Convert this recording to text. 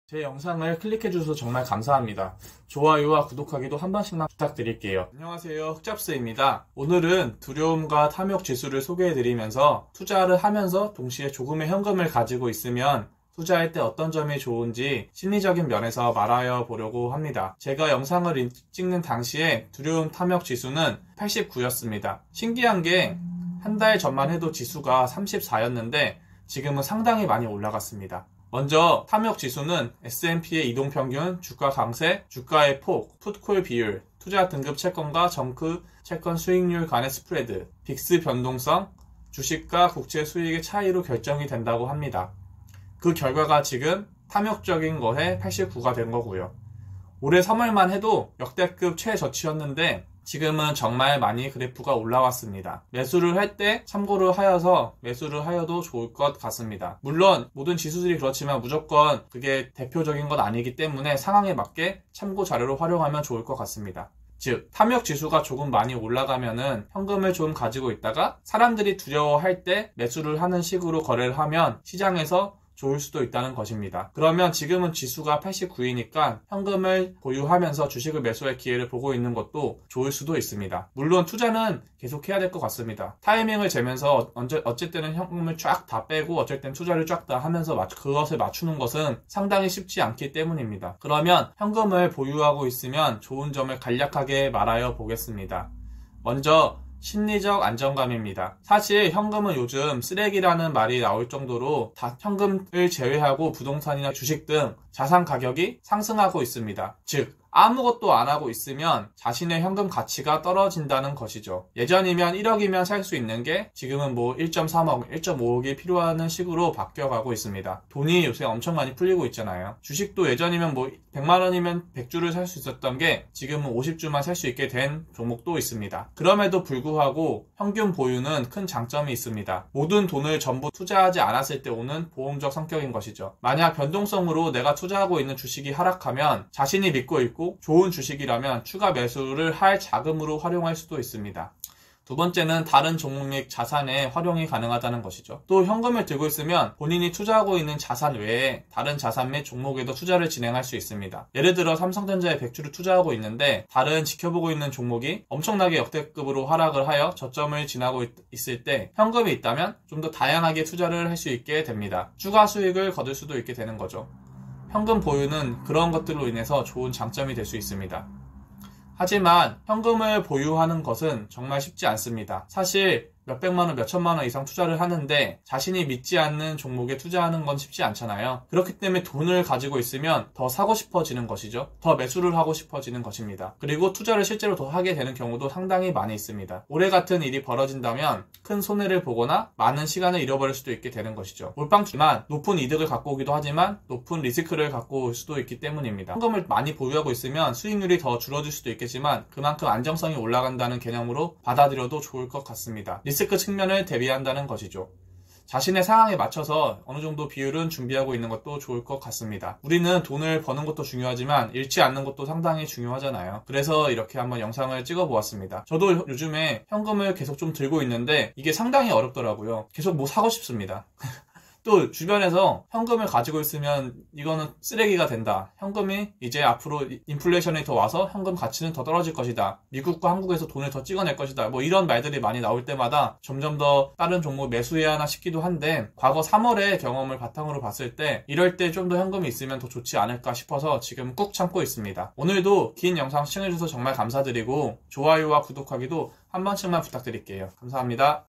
제 영상을 클릭해주셔서 정말 감사합니다. 좋아요와 구독하기도 한 번씩만 부탁드릴게요. 안녕하세요, 흑잡스입니다. 오늘은 두려움과 탐욕 지수를 소개해드리면서 투자를 하면서 동시에 조금의 현금을 가지고 있으면 투자할 때 어떤 점이 좋은지 심리적인 면에서 말하여 보려고 합니다. 제가 영상을 찍는 당시에 두려움 탐욕 지수는 89였습니다. 신기한 게 한 달 전만 해도 지수가 34였는데 지금은 상당히 많이 올라갔습니다. 먼저 탐욕 지수는 S&P의 이동평균, 주가 강세, 주가의 폭, 풋콜 비율, 투자 등급 채권과 정크 채권 수익률 간의 스프레드, 빅스 변동성, 주식과 국채 수익의 차이로 결정이 된다고 합니다. 그 결과가 지금 탐욕적인 것에 89가 된 거고요. 올해 3월만 해도 역대급 최저치였는데 지금은 정말 많이 그래프가 올라왔습니다. 매수를 할 때 참고를 하여서 매수를 하여도 좋을 것 같습니다. 물론 모든 지수들이 그렇지만 무조건 그게 대표적인 건 아니기 때문에 상황에 맞게 참고 자료로 활용하면 좋을 것 같습니다. 즉, 탐욕 지수가 조금 많이 올라가면은 현금을 좀 가지고 있다가 사람들이 두려워할 때 매수를 하는 식으로 거래를 하면 시장에서 좋을 수도 있다는 것입니다. 그러면 지금은 지수가 89이니까 현금을 보유하면서 주식을 매수할 기회를 보고 있는 것도 좋을 수도 있습니다. 물론 투자는 계속 해야 될 것 같습니다. 타이밍을 재면서 어쩔 때는 현금을 쫙 다 빼고 어쩔 땐 투자를 쫙 다 하면서 그것을 맞추는 것은 상당히 쉽지 않기 때문입니다. 그러면 현금을 보유하고 있으면 좋은 점을 간략하게 말하여 보겠습니다. 먼저 심리적 안정감입니다. 사실 현금은 요즘 쓰레기라는 말이 나올 정도로 다 현금을 제외하고 부동산이나 주식 등 자산 가격이 상승하고 있습니다. 즉, 아무것도 안 하고 있으면 자신의 현금 가치가 떨어진다는 것이죠. 예전이면 1억이면 살 수 있는 게 지금은 1.3억, 1.5억이 필요한 식으로 바뀌어가고 있습니다. 돈이 요새 엄청 많이 풀리고 있잖아요. 주식도 예전이면 100만 원이면 100주를 살 수 있었던 게 지금은 50주만 살 수 있게 된 종목도 있습니다. 그럼에도 불구하고 현금 보유는 큰 장점이 있습니다. 모든 돈을 전부 투자하지 않았을 때 오는 보험적 성격인 것이죠. 만약 변동성으로 내가 투자하고 있는 주식이 하락하면 자신이 믿고 있고 좋은 주식이라면 추가 매수를 할 자금으로 활용할 수도 있습니다. 두 번째는 다른 종목의 자산에 활용이 가능하다는 것이죠. 또 현금을 들고 있으면 본인이 투자하고 있는 자산 외에 다른 자산 및 종목에도 투자를 진행할 수 있습니다. 예를 들어 삼성전자에 100주를 투자하고 있는데 다른 지켜보고 있는 종목이 엄청나게 역대급으로 하락을 하여 저점을 지나고 있을 때 현금이 있다면 좀 더 다양하게 투자를 할 수 있게 됩니다. 추가 수익을 거둘 수도 있게 되는 거죠. 현금 보유는 그런 것들로 인해서 좋은 장점이 될 수 있습니다. 하지만 현금을 보유하는 것은 정말 쉽지 않습니다. 사실 몇백만 원, 몇천만 원 이상 투자를 하는데 자신이 믿지 않는 종목에 투자하는 건 쉽지 않잖아요. 그렇기 때문에 돈을 가지고 있으면 더 사고 싶어지는 것이죠. 더 매수를 하고 싶어지는 것입니다. 그리고 투자를 실제로 더 하게 되는 경우도 상당히 많이 있습니다. 올해 같은 일이 벌어진다면 큰 손해를 보거나 많은 시간을 잃어버릴 수도 있게 되는 것이죠. 몰빵주만 높은 이득을 갖고 오기도 하지만 높은 리스크를 갖고 올 수도 있기 때문입니다. 현금을 많이 보유하고 있으면 수익률이 더 줄어들 수도 있겠지만 그만큼 안정성이 올라간다는 개념으로 받아들여도 좋을 것 같습니다. 리스크 측면을 대비한다는 것이죠. 자신의 상황에 맞춰서 어느 정도 비율은 준비하고 있는 것도 좋을 것 같습니다. 우리는 돈을 버는 것도 중요하지만 잃지 않는 것도 상당히 중요하잖아요. 그래서 이렇게 한번 영상을 찍어 보았습니다. 저도 요즘에 현금을 계속 좀 들고 있는데 이게 상당히 어렵더라고요. 계속 사고 싶습니다. 또 주변에서 현금을 가지고 있으면 이거는 쓰레기가 된다. 현금이 이제 앞으로 인플레이션이 더 와서 현금 가치는 더 떨어질 것이다. 미국과 한국에서 돈을 더 찍어낼 것이다. 이런 말들이 많이 나올 때마다 점점 더 다른 종목 매수해야 하나 싶기도 한데 과거 3월의 경험을 바탕으로 봤을 때 이럴 때 좀 더 현금이 있으면 더 좋지 않을까 싶어서 지금 꾹 참고 있습니다. 오늘도 긴 영상 시청해주셔서 정말 감사드리고 좋아요와 구독하기도 한 번씩만 부탁드릴게요. 감사합니다.